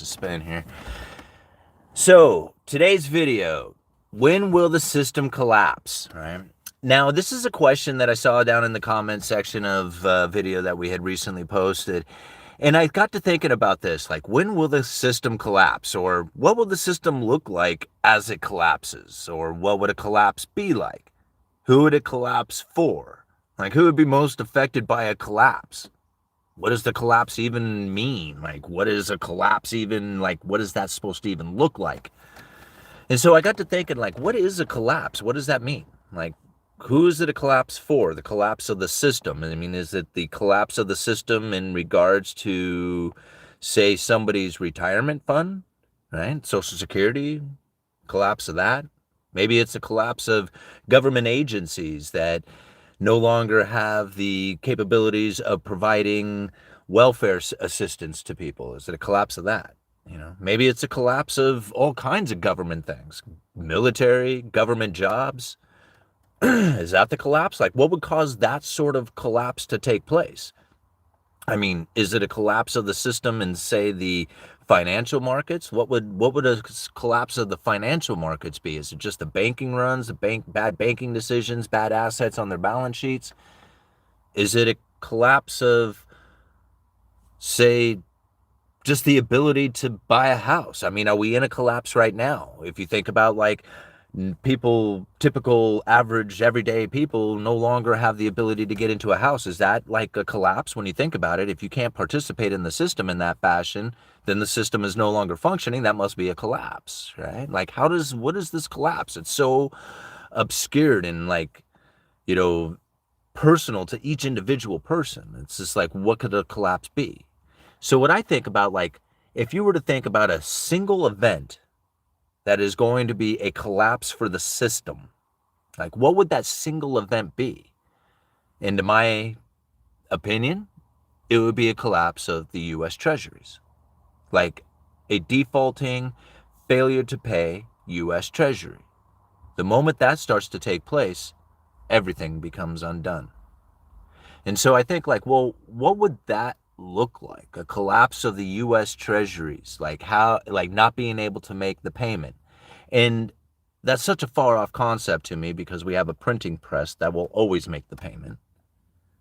spin here. So today's video, when will the system collapse? Right now, this is a question that I saw down in the comment section of a video that we had recently posted. And I got to thinking about this, like, when will the system collapse? Or what will the system look like as it collapses? Or what would a collapse be like? Who would it collapse for? Like, who would be most affected by a collapse? What does the collapse even mean? Like, what is a collapse even, like, what is that supposed to even look like? And so I got to thinking, like, what is a collapse? What does that mean? Like, who is it a collapse for? The collapse of the system. I mean, is it the collapse of the system in regards to, say, somebody's retirement fund, right? Social Security, collapse of that. Maybe it's a collapse of government agencies that no longer have the capabilities of providing welfare assistance to people. Is it a collapse of that? Maybe it's a collapse of all kinds of government things, military, government jobs. Is that the collapse? Like, what would cause that sort of collapse to take place? I mean, is it a collapse of the system in, say, the financial markets? What would a collapse of the financial markets be? Is it just the banking runs, bad banking decisions, bad assets on their balance sheets? Is it a collapse of, say, just the ability to buy a house? I mean, are we in a collapse right now? If you think about, like, people, typical average everyday people no longer have the ability to get into a house. Is that like a collapse when you think about it? If you can't participate in the system in that fashion, then the system is no longer functioning. That must be a collapse, right? Like, what is this collapse? It's so obscured and, like, you know, personal to each individual person. It's just like, what could a collapse be? So what I think about, like, if you were to think about a single event that is going to be a collapse for the system, like, what would that single event be? And in my opinion, it would be a collapse of the US Treasuries. Like, a defaulting, failure to pay US Treasury. The moment that starts to take place, everything becomes undone. And so I think, like, well, what would that look like? A collapse of the US Treasuries, like, how, like, not being able to make the payment. And that's such a far off concept to me because we have a printing press that will always make the payment.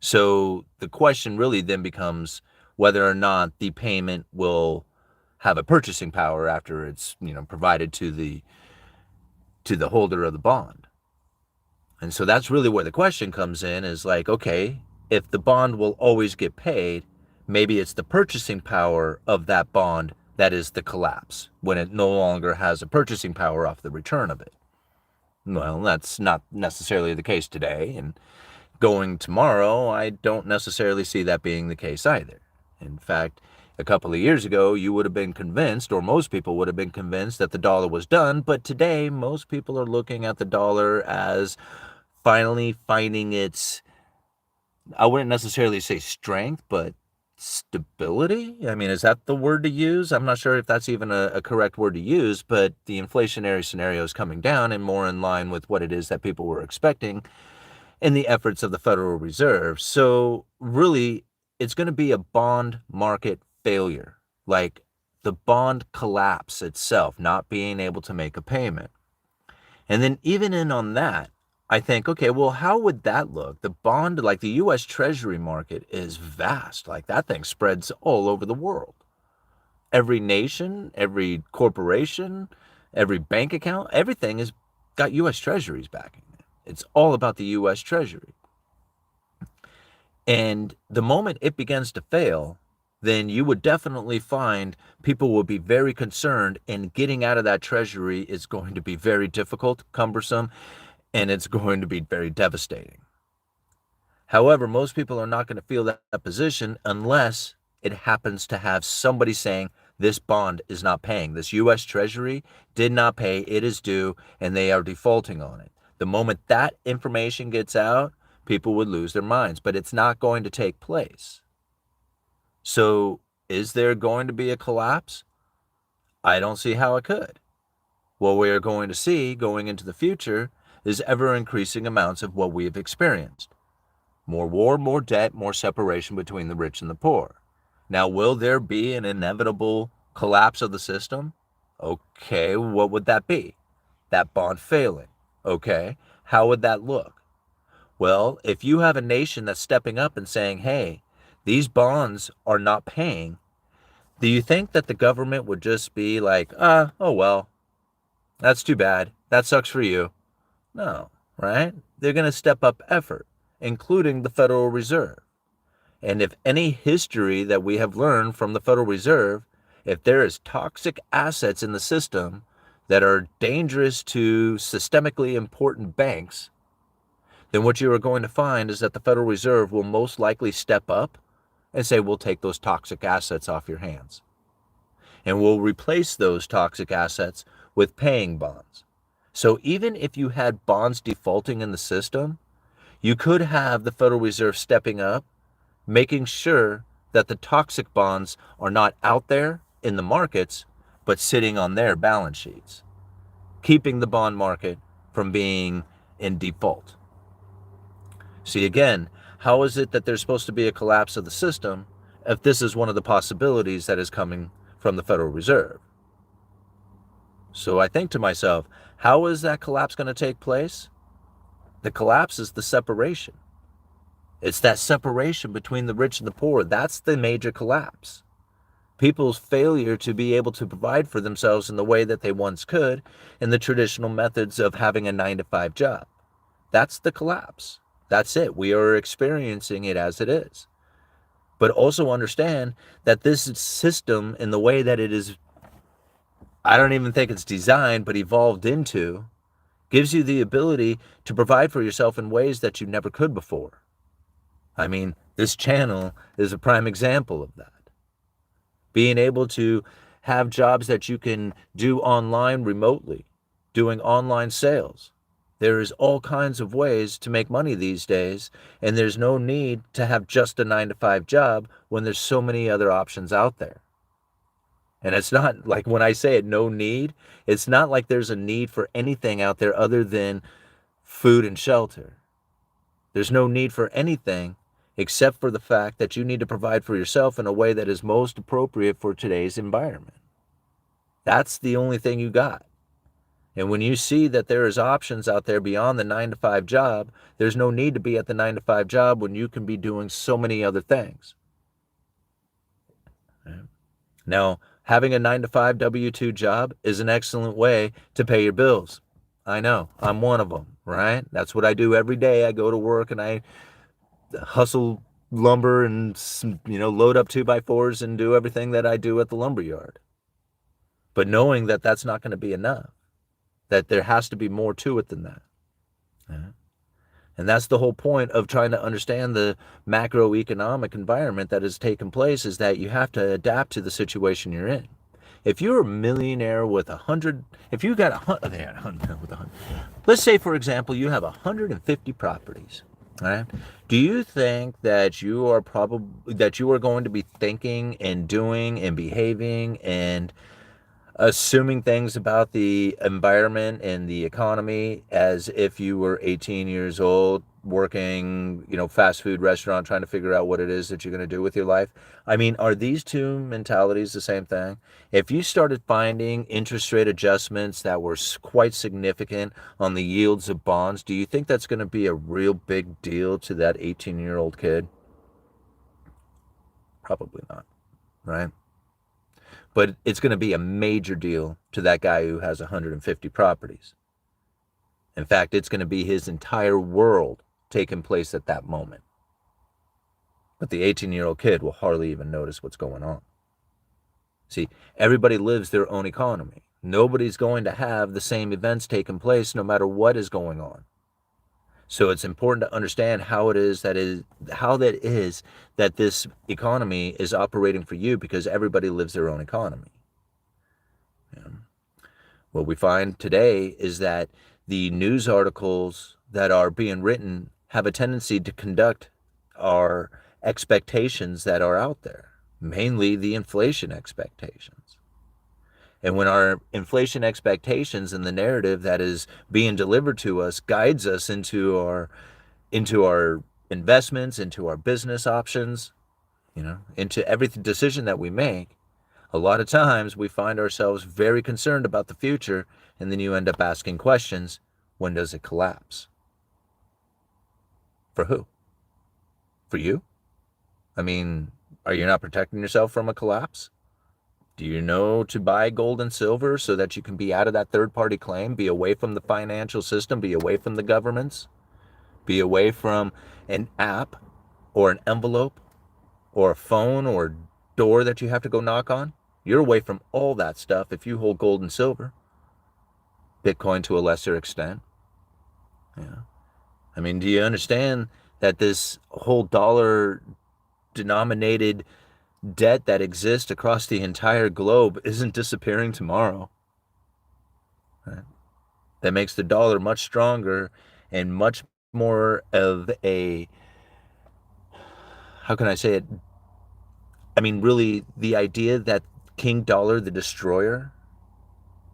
So the question really then becomes whether or not the payment will have a purchasing power after it's, provided to the holder of the bond. And so that's really where the question comes in, is like, okay, if the bond will always get paid, maybe it's the purchasing power of that bond that is the collapse, when it no longer has a purchasing power off the return of it. Well, that's not necessarily the case today, and going tomorrow, I don't necessarily see that being the case either. In fact, a couple of years ago, you would have been convinced, or most people would have been convinced, that the dollar was done, but today, most people are looking at the dollar as finally finding its, I wouldn't necessarily say strength, but stability. I mean, is that the word to use? I'm not sure if that's even a correct word to use, but the inflationary scenario is coming down and more in line with what it is that people were expecting in the efforts of the Federal Reserve. So really, it's going to be a bond market failure, like the bond collapse itself, not being able to make a payment. And then even in on that, I think, okay, well, how would that look? The bond, like the US Treasury market, is vast. Like, that thing spreads all over the world. Every nation, every corporation, every bank account, everything has got US Treasuries backing it. It's all about the US Treasury. And the moment it begins to fail, then you would definitely find people will be very concerned, and getting out of that treasury is going to be very difficult, cumbersome, and it's going to be very devastating. However, most people are not going to feel that position unless it happens to have somebody saying, this bond is not paying. This US Treasury did not pay. It is due, and they are defaulting on it. The moment that information gets out, people would lose their minds, but it's not going to take place. So is there going to be a collapse? I don't see how it could. What we are going to see going into the future is ever increasing amounts of what we have experienced. More war, more debt, more separation between the rich and the poor. Now, will there be an inevitable Collapse of the system? Okay, what would that be? That bond failing. Okay, how would that look? Well, if you have a nation that's stepping up and saying, hey, these bonds are not paying, do you think that the government would just be like, oh well, that's too bad. That sucks for you? No, right? They're going to step up effort, including the Federal Reserve. And if any history that we have learned from the Federal Reserve, if there is toxic assets in the system that are dangerous to systemically important banks, then what you are going to find is that the Federal Reserve will most likely step up and say, we'll take those toxic assets off your hands. And we'll replace those toxic assets with paying bonds. So even if you had bonds defaulting in the system, you could have the Federal Reserve stepping up, making sure that the toxic bonds are not out there in the markets, but sitting on their balance sheets, keeping the bond market from being in default. See, again, how is it that there's supposed to be a collapse of the system if this is one of the possibilities that is coming from the Federal Reserve? So I think to myself, how is that collapse going to take place? The collapse is the separation. It's that separation between the rich and the poor. That's the major collapse. People's failure to be able to provide for themselves in the way that they once could in the traditional methods of having a 9-to-5 job. That's the collapse. That's it. We are experiencing it as it is. But also understand that this system, in the way that it is, I don't even think it's designed, but evolved into, gives you the ability to provide for yourself in ways that you never could before. I mean, this channel is a prime example of that. Being able to have jobs that you can do online remotely, doing online sales. There is all kinds of ways to make money these days, and there's no need to have just a 9-to-5 job when there's so many other options out there. And it's not like, when I say it, no need, it's not like there's a need for anything out there other than food and shelter. There's no need for anything except for the fact that you need to provide for yourself in a way that is most appropriate for today's environment. That's the only thing you got. And when you see that there is options out there beyond the 9-to-5 job, there's no need to be at the 9-to-5 job when you can be doing so many other things. Now, having a 9-to-5 W-2 job is an excellent way to pay your bills. I know, I'm one of them, right? That's what I do every day. I go to work and I hustle lumber and, load up 2x4s and do everything that I do at the lumber yard. But knowing that that's not going to be enough, that there has to be more to it than that. And that's the whole point of trying to understand the macroeconomic environment that has taken place, is that you have to adapt to the situation you're in. If you're a millionaire with 100, if you got 100, let's say, for example, you have 150 properties. Right? Do you think that you are going to be thinking and doing and behaving and assuming things about the environment and the economy as if you were 18 years old working, fast food restaurant, trying to figure out what it is that you're going to do with your life? I mean, are these two mentalities the same thing? If you started finding interest rate adjustments that were quite significant on the yields of bonds, do you think that's going to be a real big deal to that 18-year-old kid? Probably not, right? But it's going to be a major deal to that guy who has 150 properties. In fact, it's going to be his entire world taking place at that moment. But the 18-year-old kid will hardly even notice what's going on. See, everybody lives their own economy. Nobody's going to have the same events taking place no matter what is going on. So it's important to understand how that is that this economy is operating for you, because everybody lives their own economy. What we find today is that the news articles that are being written have a tendency to conduct our expectations that are out there, mainly the inflation expectations. And when our inflation expectations and the narrative that is being delivered to us guides us into our investments, into our business options, into every decision that we make, A lot of times we find ourselves very concerned about the future, and then you end up asking questions. When does it collapse? For who? For you? I mean, are you not protecting yourself from a collapse? Do you know to buy gold and silver so that you can be out of that third-party claim, be away from the financial system, be away from the governments, be away from an app or an envelope or a phone or door that you have to go knock on? You're away from all that stuff if you hold gold and silver. Bitcoin to a lesser extent. Yeah. I mean, do you understand that this whole dollar denominated debt that exists across the entire globe isn't disappearing tomorrow? Right? That makes the dollar much stronger and much more of a, how can I say it? I mean, really, the idea that King Dollar, the destroyer,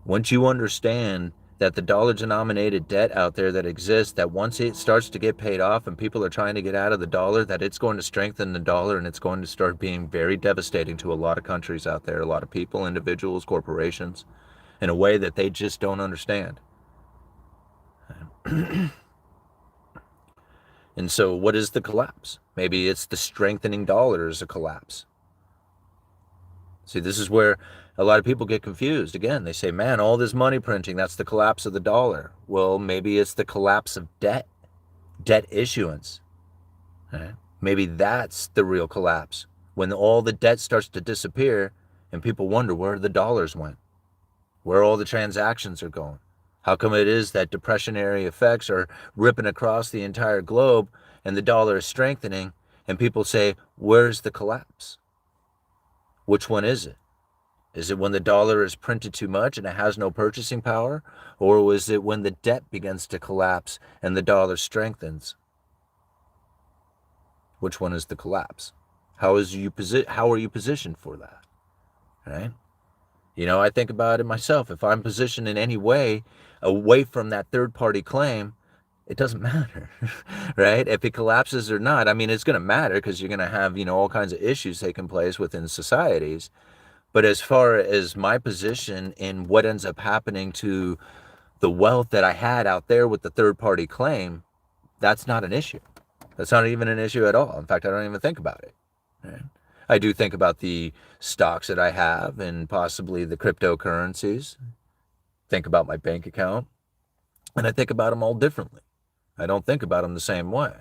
once you understand that the dollar denominated debt out there that exists, that once it starts to get paid off and people are trying to get out of the dollar, that it's going to strengthen the dollar and it's going to start being very devastating to a lot of countries out there, a lot of people, individuals, corporations, in a way that they just don't understand. And so what is the collapse? Maybe it's the strengthening dollar is a collapse. See, this is where a lot of people get confused. Again, they say, man, all this money printing, that's the collapse of the dollar. Well, maybe it's the collapse of debt, debt issuance. Right? Maybe that's the real collapse. When all the debt starts to disappear and people wonder where the dollars went, where all the transactions are going. How come it is that depressionary effects are ripping across the entire globe and the dollar is strengthening and people say, where's the collapse? Which one is it? Is it when the dollar is printed too much and it has no purchasing power? Or was it when the debt begins to collapse and the dollar strengthens? Which one is the collapse? How are you positioned for that? Right? You know, I think about it myself. If I'm positioned in any way away from that third-party claim, it doesn't matter, right? If it collapses or not, I mean, it's going to matter because you're going to have, all kinds of issues taking place within societies. But as far as my position in what ends up happening to the wealth that I had out there with the third-party claim, that's not an issue. That's not even an issue at all. In fact, I don't even think about it. Right? I do think about the stocks that I have and possibly the cryptocurrencies. Think about my bank account. And I think about them all differently. I don't think about them the same way.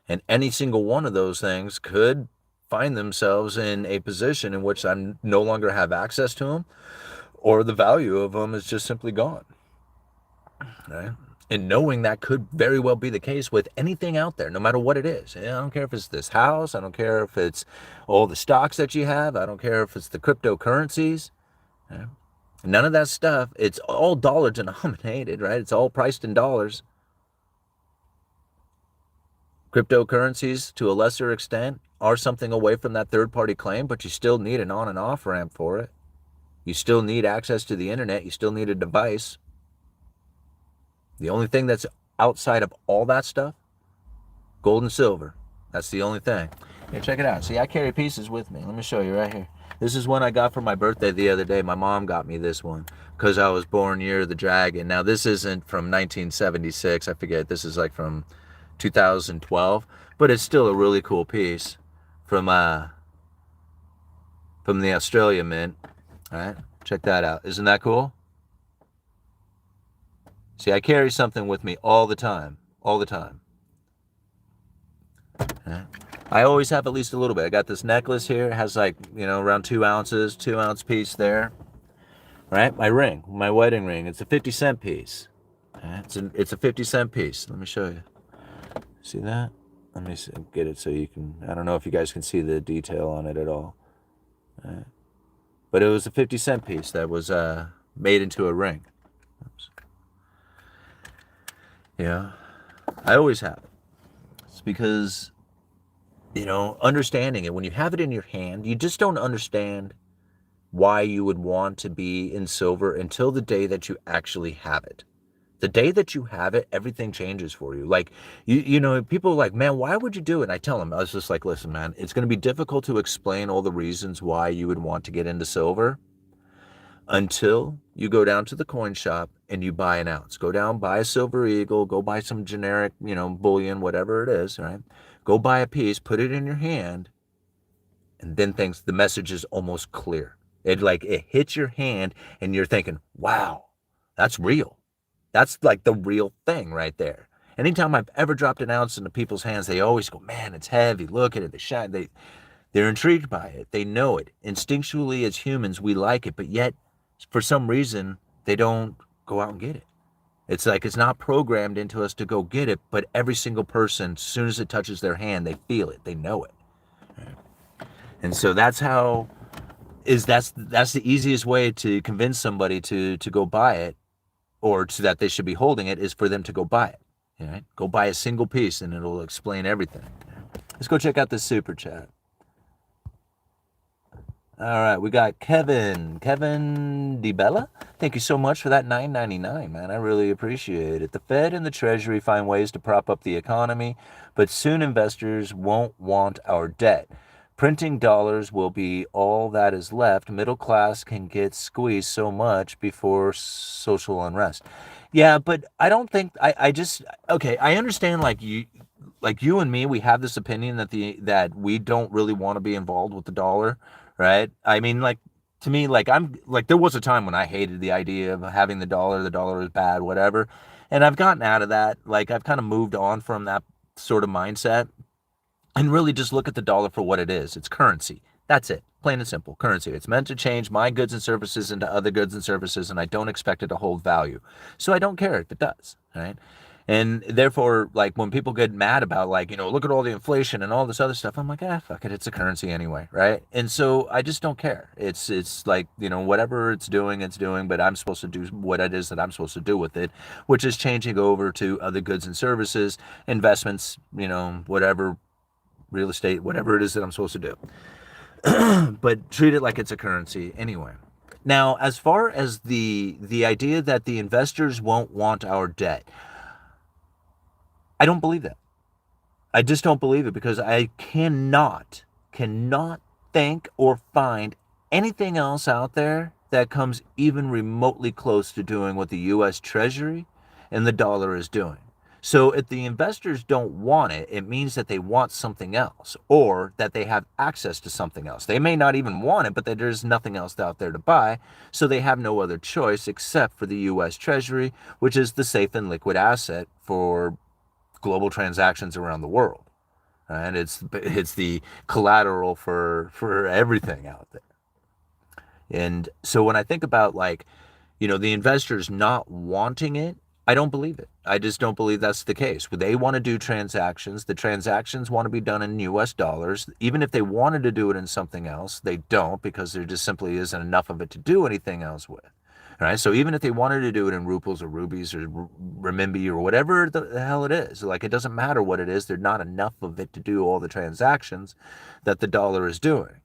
And any single one of those things could find themselves in a position in which I no longer have access to them, or the value of them is just simply gone. Right? And knowing that could very well be the case with anything out there, no matter what it is. I don't care if it's this house. I don't care if it's all the stocks that you have. I don't care if it's the cryptocurrencies. Right? None of that stuff, it's all dollar denominated, right? It's all priced in dollars. Cryptocurrencies, to a lesser extent, are something away from that third-party claim, but you still need an on and off ramp for it. You still need access to the internet. You still need a device. The only thing that's outside of all that stuff, gold and silver. That's the only thing. Here, check it out. See, I carry pieces with me. Let me show you right here. This is one I got for my birthday the other day. My mom got me this one because I was born year of the dragon. Now, this isn't from 1976. I forget. This is like from 2012. But it's still a really cool piece from the Australia Mint. All right, check that out. Isn't that cool? See, I carry something with me all the time. All the time. Right? I always have at least a little bit. I got this necklace here. It has like, around 2 ounces, 2-ounce piece there. Right? My ring, my wedding ring. It's a 50-cent piece. Right? It's a 50-cent piece. Let me show you. See that? Let me get it so you can, I don't know if you guys can see the detail on it at all. Right? But it was a 50-cent piece that was made into a ring. Oops. Yeah. I always have it. It's because, understanding it, when you have it in your hand, you just don't understand why you would want to be in silver until the day that you actually have it. The day that you have it, everything changes for you. Like, you know, people are like, man, why would you do it? And I tell them, I was just like, listen, man, it's going to be difficult to explain all the reasons why you would want to get into silver until you go down to the coin shop and you buy an ounce. Go down, buy a silver eagle, go buy some generic, you know, bullion, whatever it is, right? Go buy a piece, put it in your hand, and then the message is almost clear. It hits your hand and you're thinking, wow, that's real. That's like the real thing right there. Anytime I've ever dropped an ounce into people's hands, they always go, man, it's heavy. Look at it. They shine. They're intrigued by it. They know it. Instinctually, as humans, we like it, but yet, for some reason, they don't go out and get it. It's like it's not programmed into us to go get it, but every single person, as soon as it touches their hand, they feel it. They know it. And so that's the easiest way to convince somebody to go buy it, or to that they should be holding it, is for them to go buy it. Right? Go buy a single piece and it'll explain everything. Let's go check out this super chat. All right, we got Kevin DeBella. Thank you so much for that $9.99, man. I really appreciate it. The Fed and the Treasury find ways to prop up the economy, but soon investors won't want our debt. Printing dollars will be all that is left. Middle class can get squeezed so much before social unrest. Yeah, but I don't think okay, I understand like you and me, we have this opinion that we don't really want to be involved with the dollar, right? I mean, like, to me, like, I'm like, there was a time when I hated the idea of having the dollar is bad, whatever. And I've gotten out of that. Like, I've kind of moved on from that sort of mindset and really just look at the dollar for what it is. It's currency. That's it. Plain and simple. Currency. It's meant to change my goods and services into other goods and services, and I don't expect it to hold value. So I don't care if it does, right? And therefore, like, when people get mad about, like, you know, look at all the inflation and all this other stuff, I'm like, fuck it, it's a currency anyway, right? And so I just don't care. It's like, you know, whatever it's doing, but I'm supposed to do what it is that I'm supposed to do with it, which is changing over to other goods and services, investments, you know, whatever, real estate, whatever it is that I'm supposed to do. But treat it like it's a currency anyway. Now, as far as the idea that the investors won't want our debt, I don't believe that. I just don't believe it, because I cannot think or find anything else out there that comes even remotely close to doing what the U.S. Treasury and the dollar is doing. So if the investors don't want it, it means that they want something else, or that they have access to something else. They may not even want it, but there's nothing else out there to buy, so they have no other choice except for the U.S. Treasury, which is the safe and liquid asset for global transactions around the world. And it's the collateral for everything out there. And so when I think about, like, you know, the investors not wanting it, I don't believe it. I just don't believe that's the case. They want to do transactions. The transactions want to be done in US dollars. Even if they wanted to do it in something else, they don't, because there just simply isn't enough of it to do anything else with. All right, so even if they wanted to do it in ruples or rubies or renminbi or whatever the hell it is, like, it doesn't matter what it is, there's not enough of it to do all the transactions that the dollar is doing.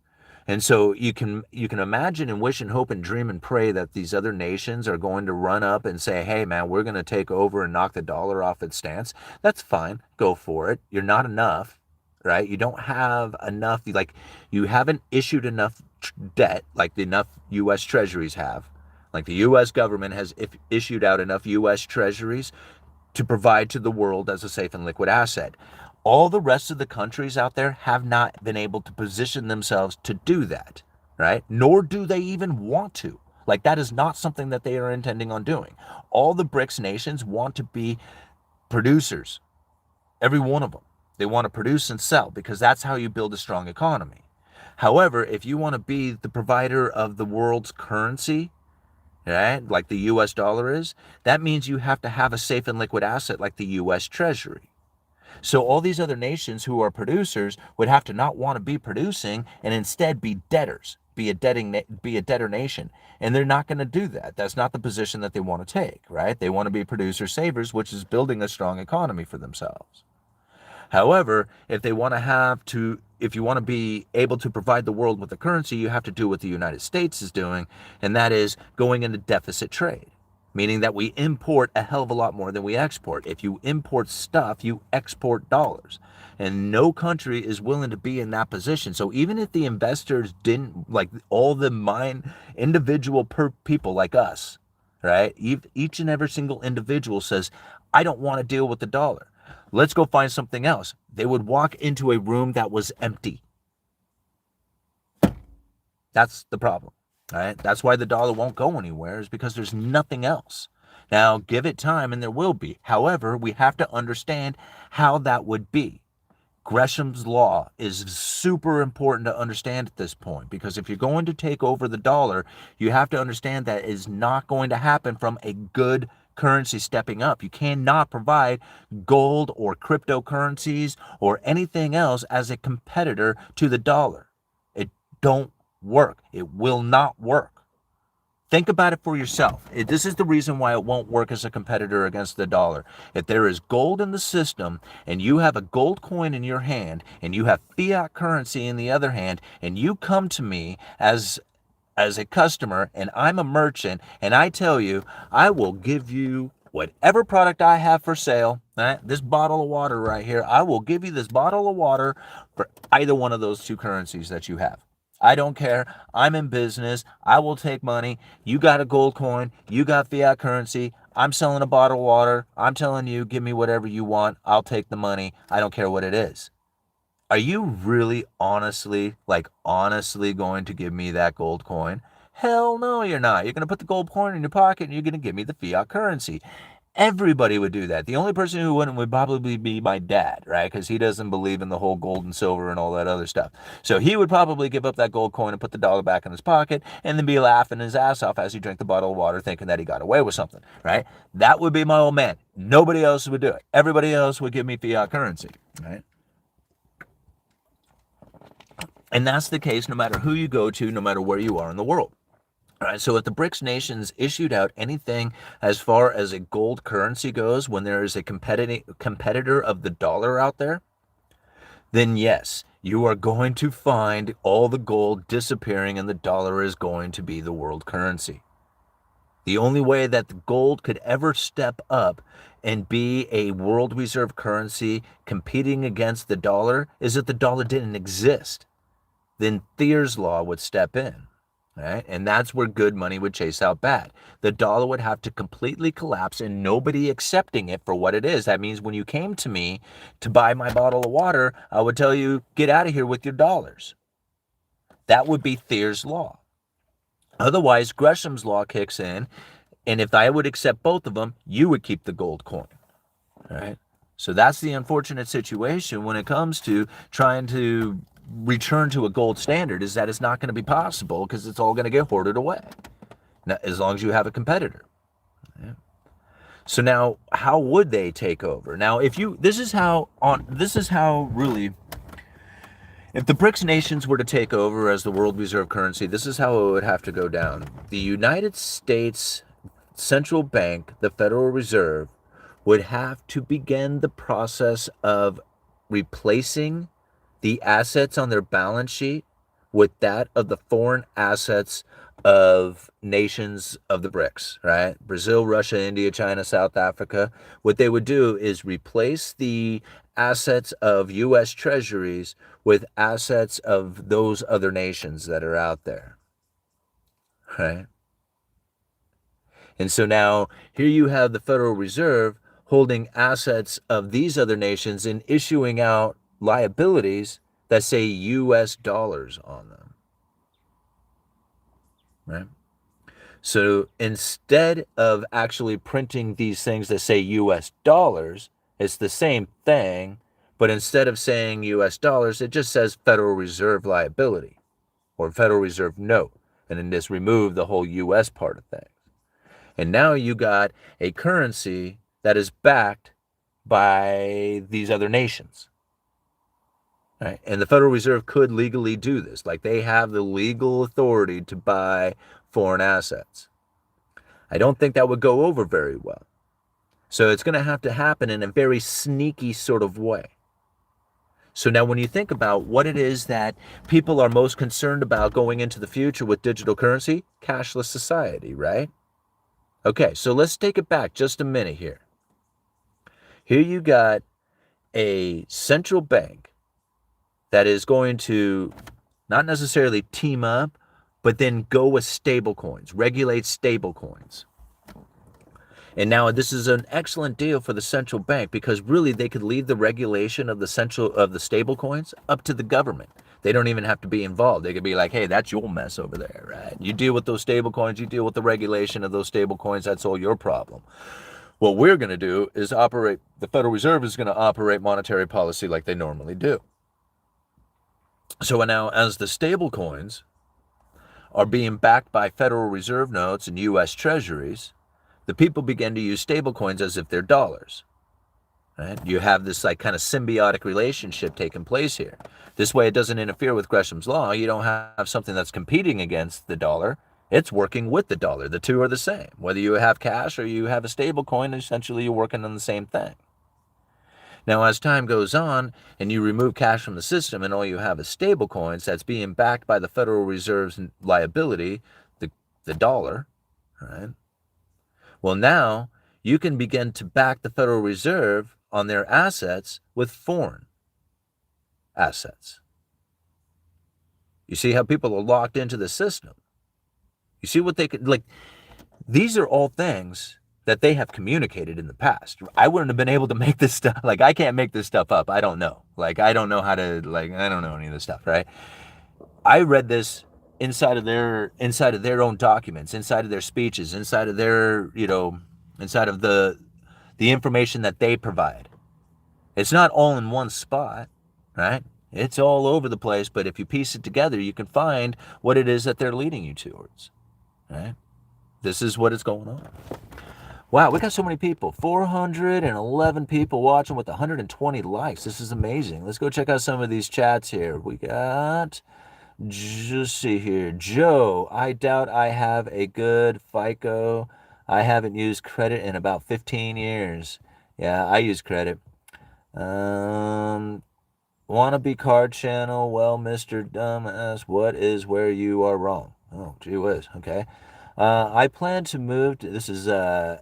And so you can imagine and wish and hope and dream and pray that these other nations are going to run up and say, hey, man, we're going to take over and knock the dollar off its stance. That's fine. Go for it. You're not enough, right? You don't have enough. Like, you haven't issued enough debt like enough U.S. Treasuries have. Like, the U.S. government has issued out enough U.S. Treasuries to provide to the world as a safe and liquid asset. All the rest of the countries out there have not been able to position themselves to do that, right? Nor do they even want to. Like, that is not something that they are intending on doing. All the BRICS nations want to be producers, every one of them. They want to produce and sell, because that's how you build a strong economy. However, if you want to be the provider of the world's currency, right, like the US dollar is, that means you have to have a safe and liquid asset like the US Treasury. So all these other nations who are producers would have to not want to be producing and instead be debtors, be a debtor nation. And they're not going to do that. That's not the position that they want to take, right? They want to be producer savers, which is building a strong economy for themselves. However, if you want to be able to provide the world with a currency, you have to do what the United States is doing, and that is going into deficit trade. meaning that we import a hell of a lot more than we export. If you import stuff, you export dollars. And no country is willing to be in that position. So even if the investors didn't, like all the individual people like us, right? Each and every single individual says, I don't want to deal with the dollar. Let's go find something else. They would walk into a room that was empty. That's the problem, right? That's why the dollar won't go anywhere, is because there's nothing else. Now, give it time and there will be. However, we have to understand how that would be. Gresham's law is super important to understand at this point, because if you're going to take over the dollar, you have to understand that is not going to happen from a good currency stepping up. You cannot provide gold or cryptocurrencies or anything else as a competitor to the dollar. It don't work. It will not work. Think about it for yourself. This is the reason why it won't work as a competitor against the dollar. If there is gold in the system and you have a gold coin in your hand and you have fiat currency in the other hand, and you come to me as a customer and I'm a merchant and I tell you, I will give you whatever product I have for sale, right? This bottle of water right here, I will give you this bottle of water for either one of those two currencies that you have. I don't care. I'm in business. I will take money. You got a gold coin. You got fiat currency. I'm selling a bottle of water. I'm telling you, give me whatever you want. I'll take the money. I don't care what it is. Are you really honestly going to give me that gold coin? Hell no, you're not. You're going to put the gold coin in your pocket and you're going to give me the fiat currency. Everybody would do that. The only person who wouldn't would probably be my dad, right? Because he doesn't believe in the whole gold and silver and all that other stuff. So he would probably give up that gold coin and put the dollar back in his pocket and then be laughing his ass off as he drank the bottle of water thinking that he got away with something, right? That would be my old man. Nobody else would do it. Everybody else would give me fiat currency, right? And that's the case no matter who you go to, no matter where you are in the world. All right, so if the BRICS nations issued out anything as far as a gold currency goes, when there is a competitor of the dollar out there, then yes, you are going to find all the gold disappearing and the dollar is going to be the world currency. The only way that the gold could ever step up and be a world reserve currency competing against the dollar is if the dollar didn't exist. Then Thayer's law would step in. Right? And that's where good money would chase out bad. The dollar would have to completely collapse and nobody accepting it for what it is. That means when you came to me to buy my bottle of water, I would tell you, get out of here with your dollars. That would be Thayer's law. Otherwise, Gresham's law kicks in, and if I would accept both of them, you would keep the gold coin. Right? So that's the unfortunate situation when it comes to trying to return to a gold standard, is that it's not going to be possible because it's all going to get hoarded away. Now, as long as you have a competitor. Yeah. So now, how would they take over? Now, if the BRICS nations were to take over as the world reserve currency, this is how it would have to go down. The United States Central Bank, the Federal Reserve, would have to begin the process of replacing the assets on their balance sheet with that of the foreign assets of nations of the BRICS, right? Brazil, Russia, India, China, South Africa. What they would do is replace the assets of U.S. Treasuries with assets of those other nations that are out there, right? And so now here you have the Federal Reserve holding assets of these other nations and issuing out liabilities that say U.S. dollars on them, right? So instead of actually printing these things that say U.S. dollars, it's the same thing, but instead of saying U.S. dollars, it just says Federal Reserve liability or Federal Reserve note, and then just remove the whole U.S. part of things. And now you got a currency that is backed by these other nations. Right? And the Federal Reserve could legally do this. Like, they have the legal authority to buy foreign assets. I don't think that would go over very well. So it's going to have to happen in a very sneaky sort of way. So now when you think about what it is that people are most concerned about going into the future with digital currency, cashless society, right? Okay, so let's take it back just a minute here. Here you got a central bank that is going to not necessarily team up, but then go with stable coins, regulate stable coins. And now this is an excellent deal for the central bank because really they could leave the regulation of the stable coins up to the government. They don't even have to be involved. They could be like, hey, that's your mess over there, right? You deal with those stable coins, you deal with the regulation of those stable coins, that's all your problem. What we're going to do is the Federal Reserve is going to operate monetary policy like they normally do. So now, as the stable coins are being backed by Federal Reserve notes and U.S. Treasuries, the people begin to use stable coins as if they're dollars. Right? You have this like kind of symbiotic relationship taking place here. This way it doesn't interfere with Gresham's law. You don't have something that's competing against the dollar. It's working with the dollar. The two are the same. Whether you have cash or you have a stable coin, essentially you're working on the same thing. Now, as time goes on and you remove cash from the system and all you have is stable coins that's being backed by the Federal Reserve's liability, the dollar, right? Well, now you can begin to back the Federal Reserve on their assets with foreign assets. You see how people are locked into the system. You see what they could, like, these are all things that they have communicated in the past. I wouldn't have been able to make this stuff. Like, I can't make this stuff up. I don't know. Like, I don't know how to, like, I don't know any of this stuff, right? I read this inside of their own documents, inside of their speeches, inside of their, inside of the information that they provide. It's not all in one spot, right? It's all over the place, but if you piece it together, you can find what it is that they're leading you towards, right? This is what is going on. Wow, we got so many people. 411 people watching with 120 likes. This is amazing. Let's go check out some of these chats here. We got, just see here, Joe, I doubt I have a good FICO. I haven't used credit in about 15 years. Yeah, I use credit. Wannabe card channel. Well, Mr. Dumbass, what is where you are wrong? Oh, gee whiz. Okay. I plan to move to, this is, what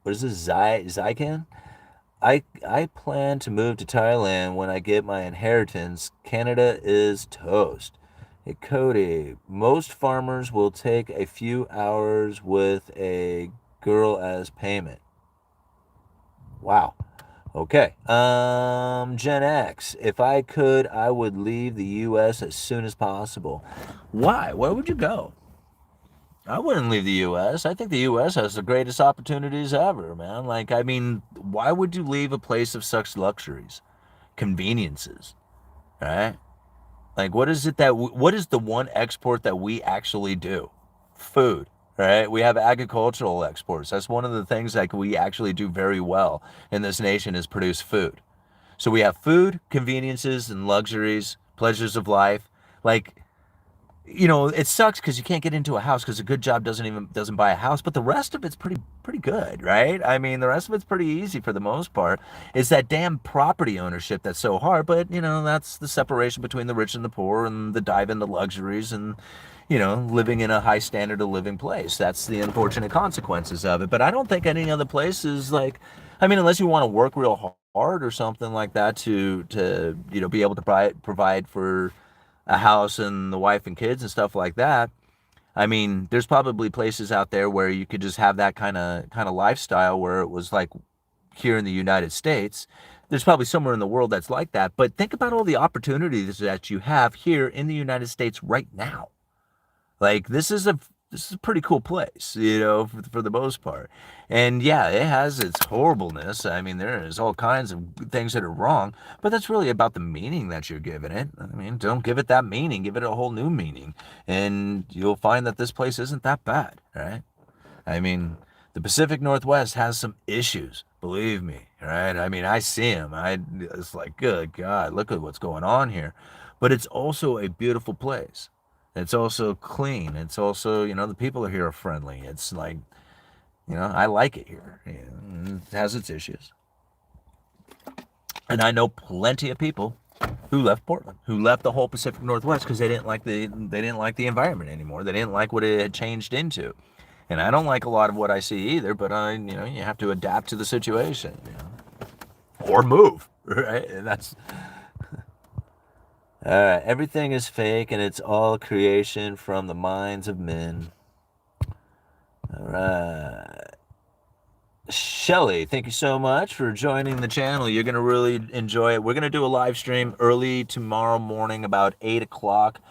is this, Zycan? I plan to move to Thailand when I get my inheritance. Canada is toast. Hey, Cody, most farmers will take a few hours with a girl as payment. Wow. Okay. Gen X, if I could, I would leave the U.S. as soon as possible. Why? Where would you go? I wouldn't leave the U.S. I think the U.S. has the greatest opportunities ever, man. Like, I mean, why would you leave a place of such luxuries, conveniences, right? Like, what is the one export that we actually do? Food, right? We have agricultural exports. That's one of the things that we actually do very well in this nation is produce food. So we have food, conveniences, and luxuries, pleasures of life. Like, it sucks because you can't get into a house because a good job doesn't buy a house, but the rest of it's pretty good, right? I mean, the rest of it's pretty easy for the most part. It's that damn property ownership that's so hard, but that's the separation between the rich and the poor and the dive into luxuries and living in a high standard of living place. That's the unfortunate consequences of it. But I don't think any other place is like, I mean, unless you want to work real hard or something like that to be able to provide for a house and the wife and kids and stuff like that. I mean, there's probably places out there where you could just have that kind of lifestyle where it was like here in the United States. There's probably somewhere in the world that's like that. But think about all the opportunities that you have here in the United States right now. Like, this is a pretty cool place, for the most part. And yeah, it has its horribleness. I mean, there is all kinds of things that are wrong, but that's really about the meaning that you're giving it. I mean, don't give it that meaning, give it a whole new meaning. And you'll find that this place isn't that bad, right? I mean, the Pacific Northwest has some issues, believe me, right? I mean, I see them. It's like, good God, look at what's going on here. But it's also a beautiful place. It's also clean. It's also, the people here are friendly. It's like, I like it here. It has its issues. And I know plenty of people who left Portland, who left the whole Pacific Northwest because they didn't like the environment anymore. They didn't like what it had changed into. And I don't like a lot of what I see either, but you have to adapt to the situation, or move, right? And that's everything is fake and it's all creation from the minds of men. All right. Shelly, thank you so much for joining the channel. You're going to really enjoy it. We're going to do a live stream early tomorrow morning, about 8 o'clock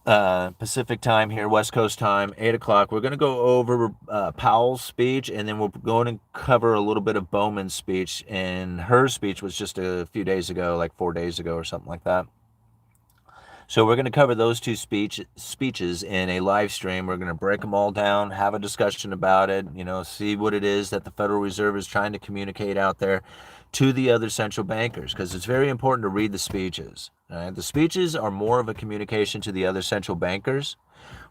Pacific time here, West Coast time, 8 o'clock. We're going to go over Powell's speech, and then we're going to cover a little bit of Bowman's speech. And her speech was just a few days ago, like 4 days ago or something like that. So we're going to cover those two speeches in a live stream. We're going to break them all down, have a discussion about it, see what it is that the Federal Reserve is trying to communicate out there to the other central bankers, because it's very important to read the speeches. Right? The speeches are more of a communication to the other central bankers,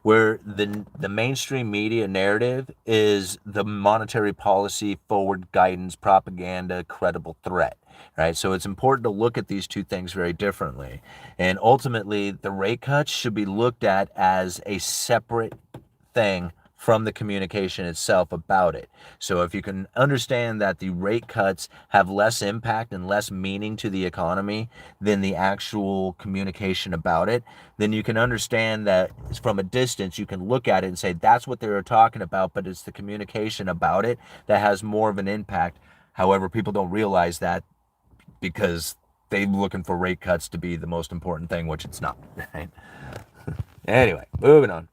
where the mainstream media narrative is the monetary policy, forward guidance, propaganda, credible threat. Right? So it's important to look at these two things very differently. And ultimately, the rate cuts should be looked at as a separate thing from the communication itself about it. So if you can understand that the rate cuts have less impact and less meaning to the economy than the actual communication about it, then you can understand that from a distance, you can look at it and say, that's what they were talking about, but it's the communication about it that has more of an impact. However, people don't realize that, because they're looking for rate cuts to be the most important thing, which it's not. Right? Anyway, moving on.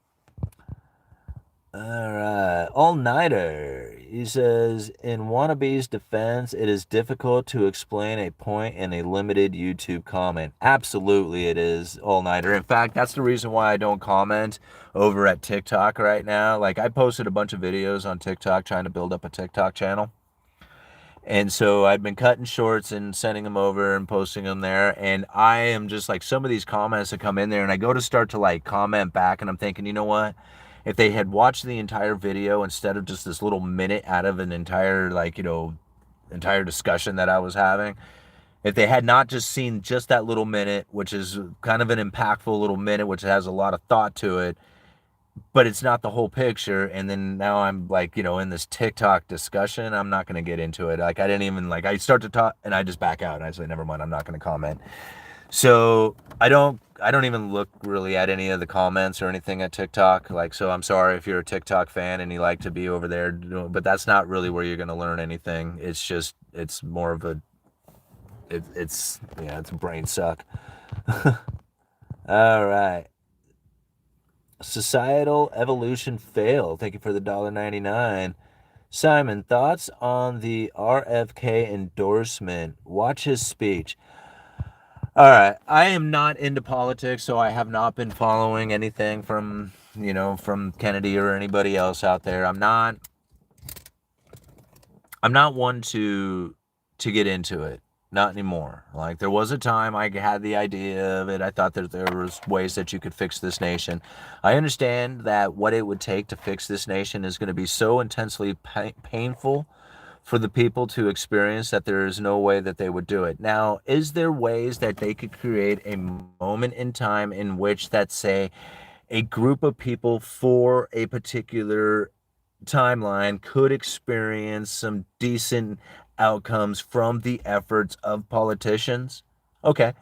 All right, all-nighter. He says, in Wannabe's defense, it is difficult to explain a point in a limited YouTube comment. Absolutely it is, all-nighter. In fact, that's the reason why I don't comment over at TikTok right now. Like, I posted a bunch of videos on TikTok trying to build up a TikTok channel. And so I've been cutting shorts and sending them over and posting them there. And I am just like, some of these comments that come in there, and I go to start to like comment back, and I'm thinking, you know what? If they had watched the entire video instead of just this little minute out of an entire, entire discussion that I was having, if they had not just seen just that little minute, which is kind of an impactful little minute, which has a lot of thought to it, but it's not the whole picture. And then now I'm like, in this TikTok discussion, I'm not going to get into it. Like, I didn't even I start to talk and I just back out and I say, never mind, I'm not going to comment. So I don't even look really at any of the comments or anything at TikTok. So I'm sorry if you're a TikTok fan and you like to be over there, but that's not really where you're going to learn anything. It's more of it's a brain suck. All right. Societal evolution failed. Thank you for the $1.99. Simon, thoughts on the RFK endorsement? Watch his speech. All right. I am not into politics, so I have not been following anything from Kennedy or anybody else out there. I'm not one to get into it. Not anymore. Like, there was a time I had the idea of it. I thought that there was ways that you could fix this nation. I understand that what it would take to fix this nation is going to be so intensely painful for the people to experience that there is no way that they would do it. Now, is there ways that they could create a moment in time in which that, say, a group of people for a particular timeline could experience some decent outcomes from the efforts of politicians? Okay.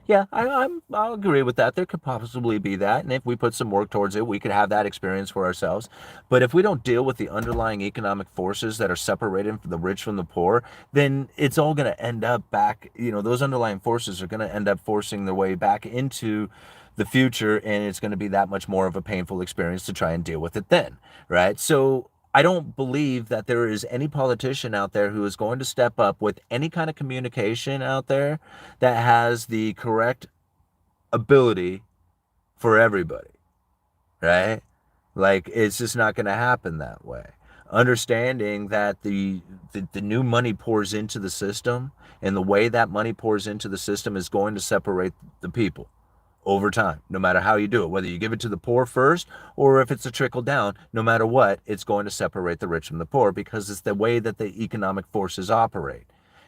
Yeah, I'll agree with that. There could possibly be that. And if we put some work towards it, we could have that experience for ourselves. But if we don't deal with the underlying economic forces that are separating the rich from the poor, then it's all going to end up back, those underlying forces are going to end up forcing their way back into the future. And it's going to be that much more of a painful experience to try and deal with it then, right? So I don't believe that there is any politician out there who is going to step up with any kind of communication out there that has the correct ability for everybody, right? Like, it's just not going to happen that way. Understanding that the new money pours into the system, and the way that money pours into the system is going to separate the people over time, no matter how you do it, whether you give it to the poor first or if it's a trickle down, no matter what, it's going to separate the rich from the poor, because it's the way that the economic forces operate.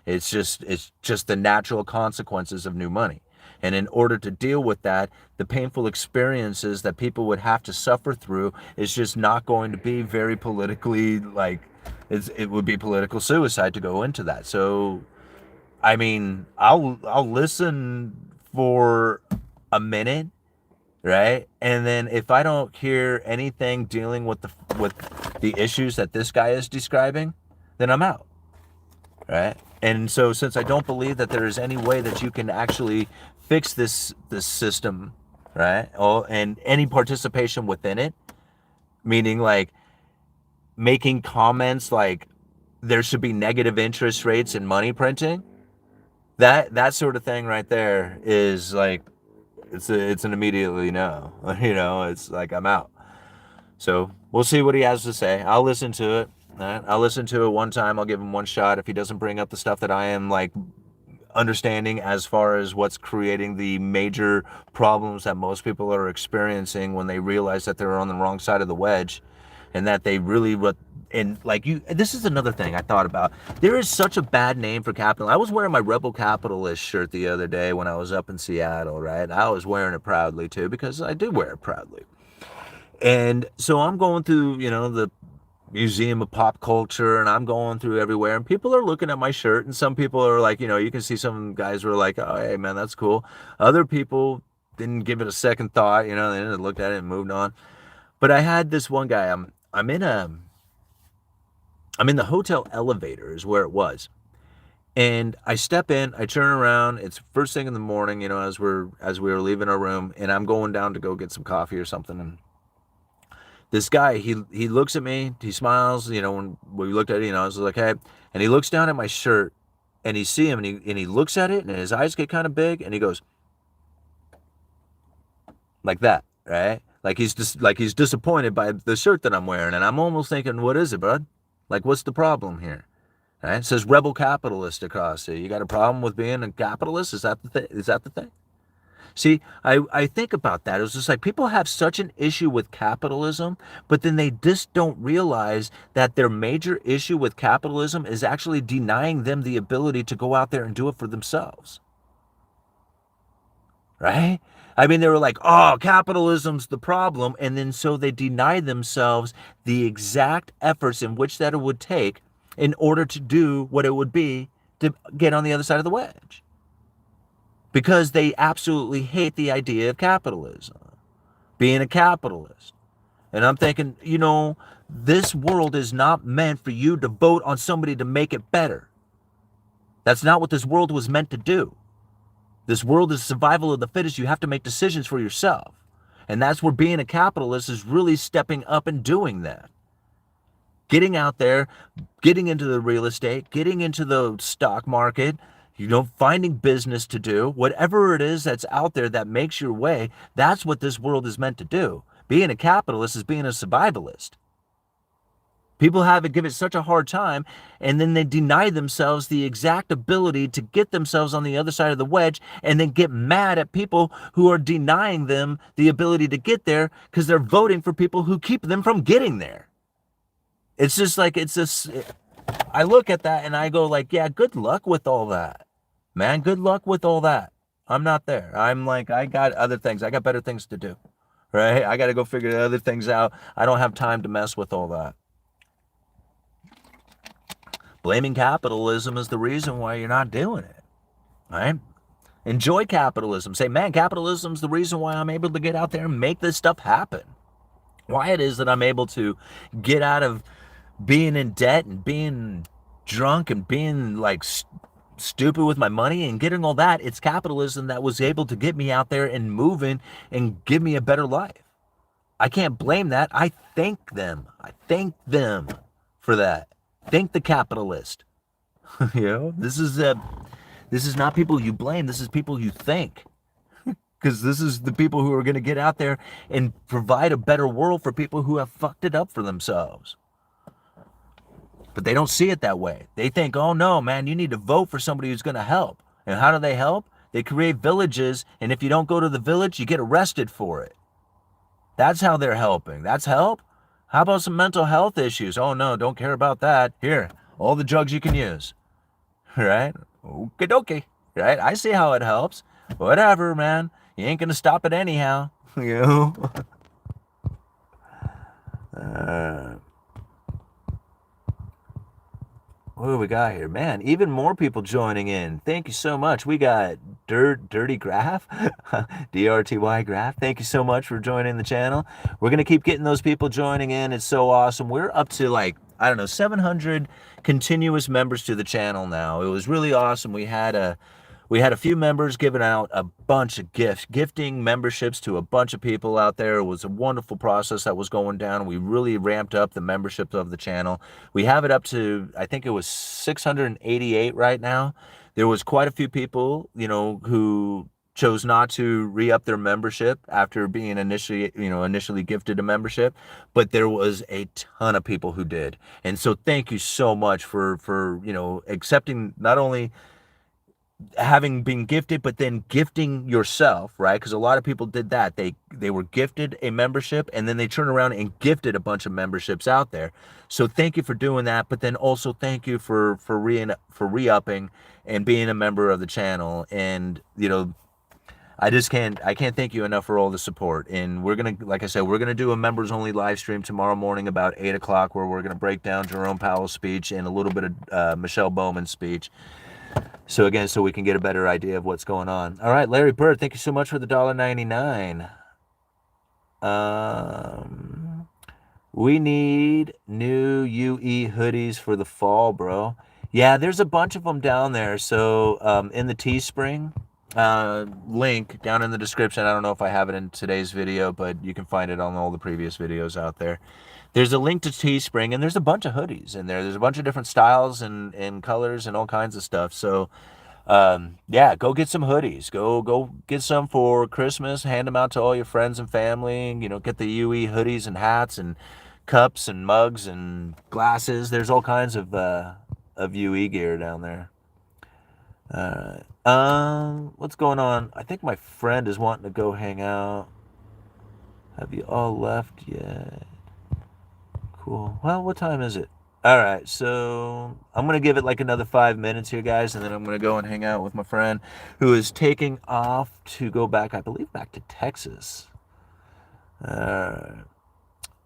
It's just the natural consequences of new money. And in order to deal with that, the painful experiences that people would have to suffer through is just not going to be very politically, like, it would be political suicide to go into that. So, I mean, I'll listen for a minute, right? And then if I don't hear anything dealing with the issues that this guy is describing, then I'm out, right? And so since I don't believe that there is any way that you can actually fix this system, right? Oh, and any participation within it, meaning like making comments like there should be negative interest rates in money printing, that sort of thing right there is like it's an immediately no. You know, it's like I'm out. So we'll see what he has to say. I'll listen to it. Right? I'll listen to it one time. I'll give him one shot. If he doesn't bring up the stuff that I am like understanding as far as what's creating the major problems that most people are experiencing when they realize that they're on the wrong side of the wedge, and that they really, and like you, this is another thing I thought about. There is such a bad name for capital. I was wearing my Rebel Capitalist shirt the other day when I was up in Seattle, right? I was wearing it proudly too, because I do wear it proudly. And so I'm going through, you know, the Museum of Pop Culture, and I'm going through everywhere, and people are looking at my shirt, and some people are like, you know, you can see some guys were like, oh, hey man, that's cool. Other people didn't give it a second thought, you know, they just looked at it and moved on. But I had this one guy, I'm in the hotel elevator is where it was. And I step in, I turn around, it's first thing in the morning, you know, as we were leaving our room, and I'm going down to go get some coffee or something. And this guy, he looks at me, he smiles, you know, when we looked at it, you know, I was like, hey, and he looks down at my shirt, and he see him, and he looks at it, and his eyes get kind of big, and he goes like that, right? Like he's disappointed by the shirt that I'm wearing, and I'm almost thinking, what is it, bud? Like, what's the problem here? Right? It says rebel capitalist across it. You got a problem with being a capitalist? Is that the thing? Is that the thing? See, I think about that. It's just like people have such an issue with capitalism, but then they just don't realize that their major issue with capitalism is actually denying them the ability to go out there and do it for themselves. Right? I mean, they were like, oh, capitalism's the problem. And then so they deny themselves the exact efforts in which that it would take in order to do what it would be to get on the other side of the wedge. Because they absolutely hate the idea of capitalism, being a capitalist. And I'm thinking, you know, this world is not meant for you to vote on somebody to make it better. That's not what this world was meant to do. This world is survival of the fittest. You have to make decisions for yourself. And that's where being a capitalist is really stepping up and doing that. Getting out there, getting into the real estate, getting into the stock market, you know, finding business to do, whatever it is that's out there that makes your way, that's what this world is meant to do. Being a capitalist is being a survivalist. People give it such a hard time, and then they deny themselves the exact ability to get themselves on the other side of the wedge, and then get mad at people who are denying them the ability to get there because they're voting for people who keep them from getting there. It's just like, I look at that and I go like, yeah, good luck with all that. Man, good luck with all that. I'm not there. I'm like, I got other things. I got better things to do, right? I got to go figure the other things out. I don't have time to mess with all that. Blaming capitalism is the reason why you're not doing it, right? Enjoy capitalism. Say, man, capitalism's the reason why I'm able to get out there and make this stuff happen. Why it is that I'm able to get out of being in debt and being drunk and being like stupid with my money and getting all that. It's capitalism that was able to get me out there and moving and give me a better life. I can't blame that. I thank them. I thank them for that. Thank the capitalist. You know, this is not people you blame. This is people you thank. Because this is the people who are going to get out there and provide a better world for people who have fucked it up for themselves. But they don't see it that way. They think, oh no, man, you need to vote for somebody who's going to help. And how do they help? They create villages, and if you don't go to the village, you get arrested for it. That's how they're helping. That's help? How about some mental health issues? Oh no, don't care about that. Here, all the drugs you can use. Right? Okie dokie. Right? I see how it helps. Whatever, man. You ain't gonna stop it anyhow. You know? What do we got here? Man, even more people joining in. Thank you so much. We got Dirty Graph, DRTY Graph. Thank you so much for joining the channel. We're going to keep getting those people joining in. It's so awesome. We're up to like, I don't know, 700 continuous members to the channel now. It was really awesome. We had a few members giving out a bunch of gifting memberships to a bunch of people out there. It was a wonderful process that was going down. We really ramped up the memberships of the channel. We have it up to, I think it was 688 right now. There was quite a few people, you know, who chose not to re-up their membership after being initially gifted a membership, but there was a ton of people who did. And so thank you so much for accepting not only having been gifted, but then gifting yourself, right? Because a lot of people did that. They were gifted a membership and then they turned around and gifted a bunch of memberships out there. So thank you for doing that, but then also thank you for re-upping and being a member of the channel. And I can't thank you enough for all the support. And we're gonna, like I said, we're gonna do a members only live stream tomorrow morning about 8 o'clock, where we're gonna break down Jerome Powell's speech and a little bit of Michelle Bowman's speech. So again, so we can get a better idea of what's going on. All right, Larry Bird, thank you so much for the $1.99. We need new UE hoodies for the fall, bro. Yeah, there's a bunch of them down there. So in the Teespring link down in the description, I don't know if I have it in today's video, but you can find it on all the previous videos out there. There's a link to Teespring, and there's a bunch of hoodies in there. There's a bunch of different styles and colors and all kinds of stuff. So, yeah, go get some hoodies. Go get some for Christmas. Hand them out to all your friends and family. Get the UE hoodies and hats and cups and mugs and glasses. There's all kinds of UE gear down there. What's going on? I think my friend is wanting to go hang out. Have you all left yet? Cool. Well, what time is it? All right, so I'm going to give it like another 5 minutes here, guys, and then I'm going to go and hang out with my friend who is taking off to go back, I believe, back to Texas.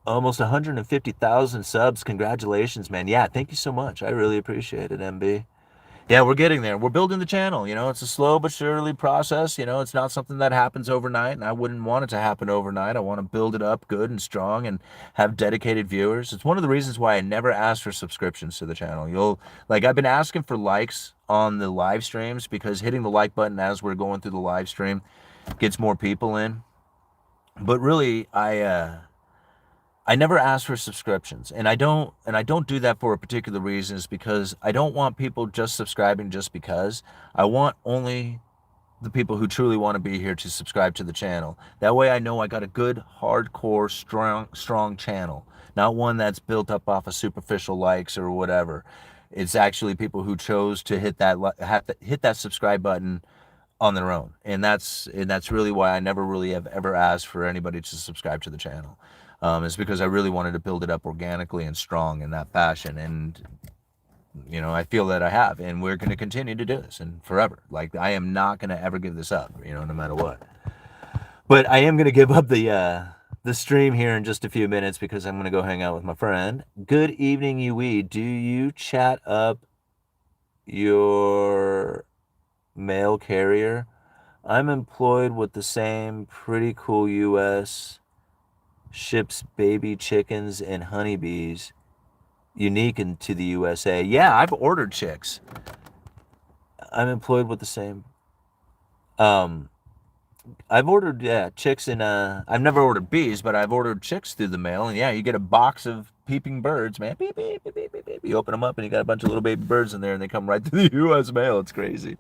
Almost 150,000 subs. Congratulations, man. Yeah, thank you so much. I really appreciate it, MB. Yeah, we're getting there. We're building the channel. It's a slow but surely process. It's not something that happens overnight, and I wouldn't want it to happen overnight. I want to build it up good and strong and have dedicated viewers. It's one of the reasons why I never ask for subscriptions to the channel. I've been asking for likes on the live streams because hitting the like button as we're going through the live stream gets more people in. But really, I never ask for subscriptions, and I don't do that for a particular reason. Is because I don't want people just subscribing just because. I want only the people who truly want to be here to subscribe to the channel. That way I know I got a good, hardcore, strong channel, not one that's built up off of superficial likes or whatever. It's actually people who chose to hit that subscribe button on their own, and that's really why I never really have ever asked for anybody to subscribe to the channel. It's because I really wanted to build it up organically and strong in that fashion, and I feel that I have, and we're going to continue to do this and forever. Like, I am not going to ever give this up, no matter what. But I am going to give up the stream here in just a few minutes because I'm going to go hang out with my friend. Good evening, UE. Do you chat up your mail carrier? I'm employed with the same pretty cool U.S. ships baby chickens and honeybees unique into the USA. Yeah, I've ordered chicks. I'm employed with the same. I've ordered chicks and I've never ordered bees, but I've ordered chicks through the mail, and yeah, you get a box of peeping birds, man. Beep, beep, beep, beep, beep, beep. You open them up and you got a bunch of little baby birds in there, and they come right through the U.S. mail. It's crazy.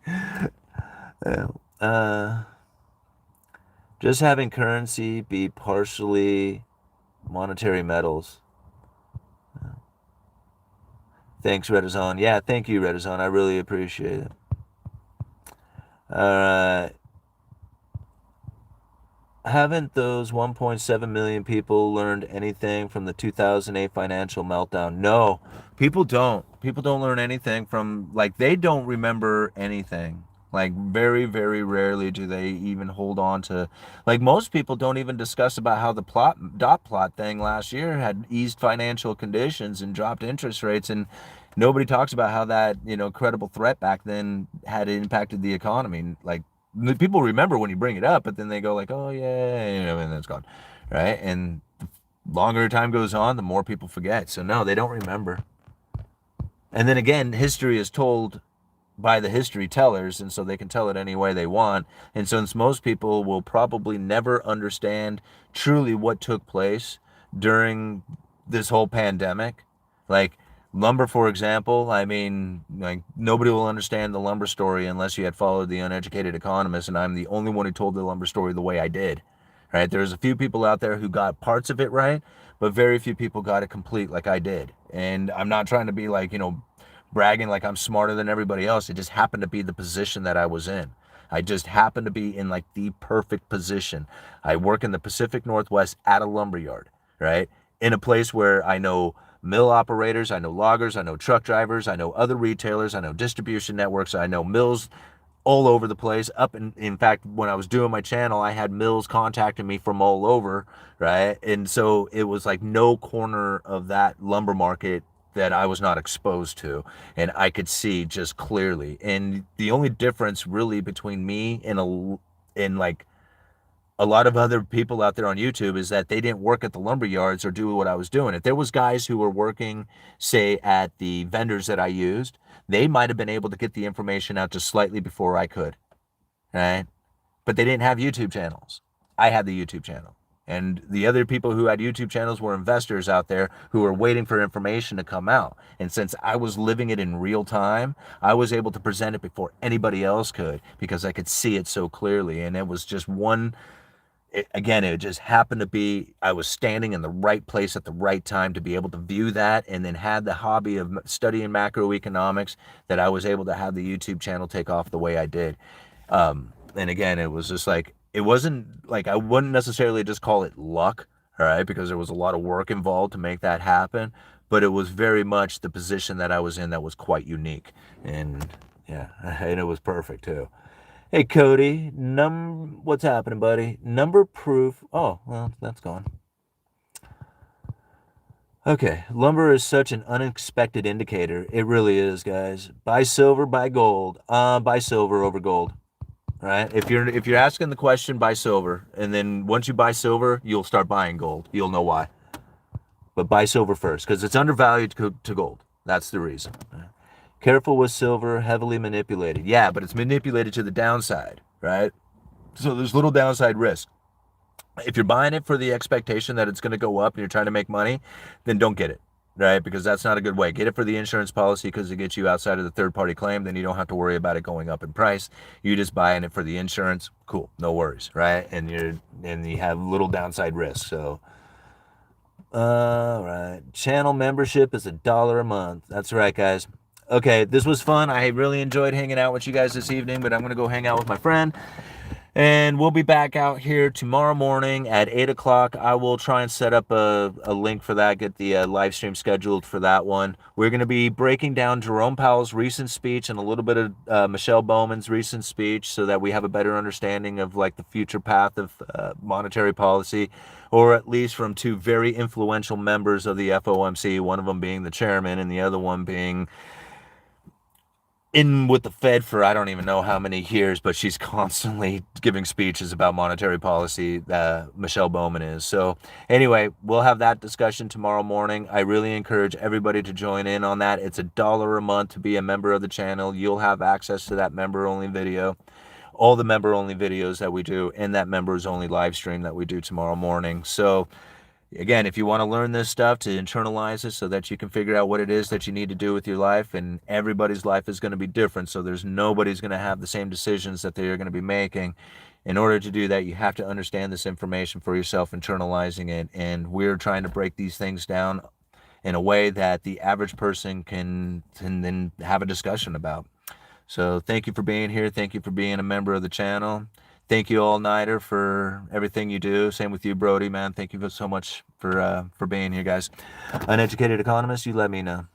Just having currency be partially monetary metals. Thanks, Redazon. Yeah, thank you, Redazon. I really appreciate it. All right. Haven't those 1.7 million people learned anything from the 2008 financial meltdown? No, people don't. People don't learn anything from, they don't remember anything. Like very, very rarely do they even hold on to, like most people don't even discuss about how the dot plot thing last year had eased financial conditions and dropped interest rates, and nobody talks about how that, credible threat back then had impacted the economy. Like people remember when you bring it up, but then they go like, oh yeah, and then it's gone, right? And the longer time goes on, the more people forget. So no, they don't remember. And then again, history is told by the history tellers, and so they can tell it any way they want. And since most people will probably never understand truly what took place during this whole pandemic, like lumber, for example, I mean, like nobody will understand the lumber story unless you had followed the Uneducated Economist, and I'm the only one who told the lumber story the way I did. Right? There's a few people out there who got parts of it right, but very few people got it complete like I did. And I'm not trying to be like, bragging like I'm smarter than everybody else. It just happened to be the position that I was in. I just happened to be in like the perfect position. I work in the Pacific Northwest at a lumber yard, right? In a place where I know mill operators, I know loggers, I know truck drivers, I know other retailers, I know distribution networks, I know mills all over the place. In fact, when I was doing my channel, I had mills contacting me from all over, right? And so it was like no corner of that lumber market that I was not exposed to, and I could see just clearly. And the only difference really between me and like a lot of other people out there on YouTube is that they didn't work at the lumber yards or do what I was doing. If there was guys who were working, say, at the vendors that I used, they might have been able to get the information out just slightly before I could, right? But they didn't have YouTube channels. I had the YouTube channel. And the other people who had YouTube channels were investors out there who were waiting for information to come out. And since I was living it in real time, I was able to present it before anybody else could because I could see it so clearly. And it was just it just happened to be I was standing in the right place at the right time to be able to view that, and then had the hobby of studying macroeconomics that I was able to have the YouTube channel take off the way I did. And again, it was just like, it wasn't like, I wouldn't necessarily just call it luck, all right, because there was a lot of work involved to make that happen, but it was very much the position that I was in that was quite unique. And yeah, and it was perfect too. Hey Cody, what's happening, buddy? Number proof. Oh, well, that's gone. Okay, lumber is such an unexpected indicator. It really is, guys. Buy silver, buy gold. Buy silver over gold. Right? If you're asking the question, buy silver, and then once you buy silver, you'll start buying gold. You'll know why. But buy silver first, because it's undervalued to gold. That's the reason. Careful with silver, heavily manipulated. Yeah, but it's manipulated to the downside, right? So there's little downside risk. If you're buying it for the expectation that it's going to go up and you're trying to make money, then don't get it, right? Because that's not a good way. Get it for the insurance policy because it gets you outside of the third-party claim. Then you don't have to worry about it going up in price. You just buying it for the insurance. Cool, no worries, right? And you have little downside risk. So, all right. Channel membership is $1 a month. That's right, guys. Okay, this was fun. I really enjoyed hanging out with you guys this evening, but I'm going to go hang out with my friend. And we'll be back out here tomorrow morning at 8 o'clock. I will try and set up a link for that, get the live stream scheduled for that one. We're going to be breaking down Jerome Powell's recent speech and a little bit of Michelle Bowman's recent speech so that we have a better understanding of like the future path of monetary policy, or at least from two very influential members of the FOMC, one of them being the chairman and the other one being in with the Fed for I don't even know how many years, but she's constantly giving speeches about monetary policy. Michelle Bowman is. So anyway, we'll have that discussion tomorrow morning. I really encourage everybody to join in on that. It's $1 a month to be a member of the channel. You'll have access to that member-only video, all the member-only videos that we do, and that members-only live stream that we do tomorrow morning. So again, if you want to learn this stuff to internalize it so that you can figure out what it is that you need to do with your life, and everybody's life is going to be different, so there's nobody's going to have the same decisions that they're going to be making. In order to do that, you have to understand this information for yourself, internalizing it, and we're trying to break these things down in a way that the average person can then have a discussion about. So thank you for being here. Thank you for being a member of the channel. Thank you, All Nighter, for everything you do. Same with you, Brody, man. Thank you so much for being here, guys. Uneducated Economist, you let me know.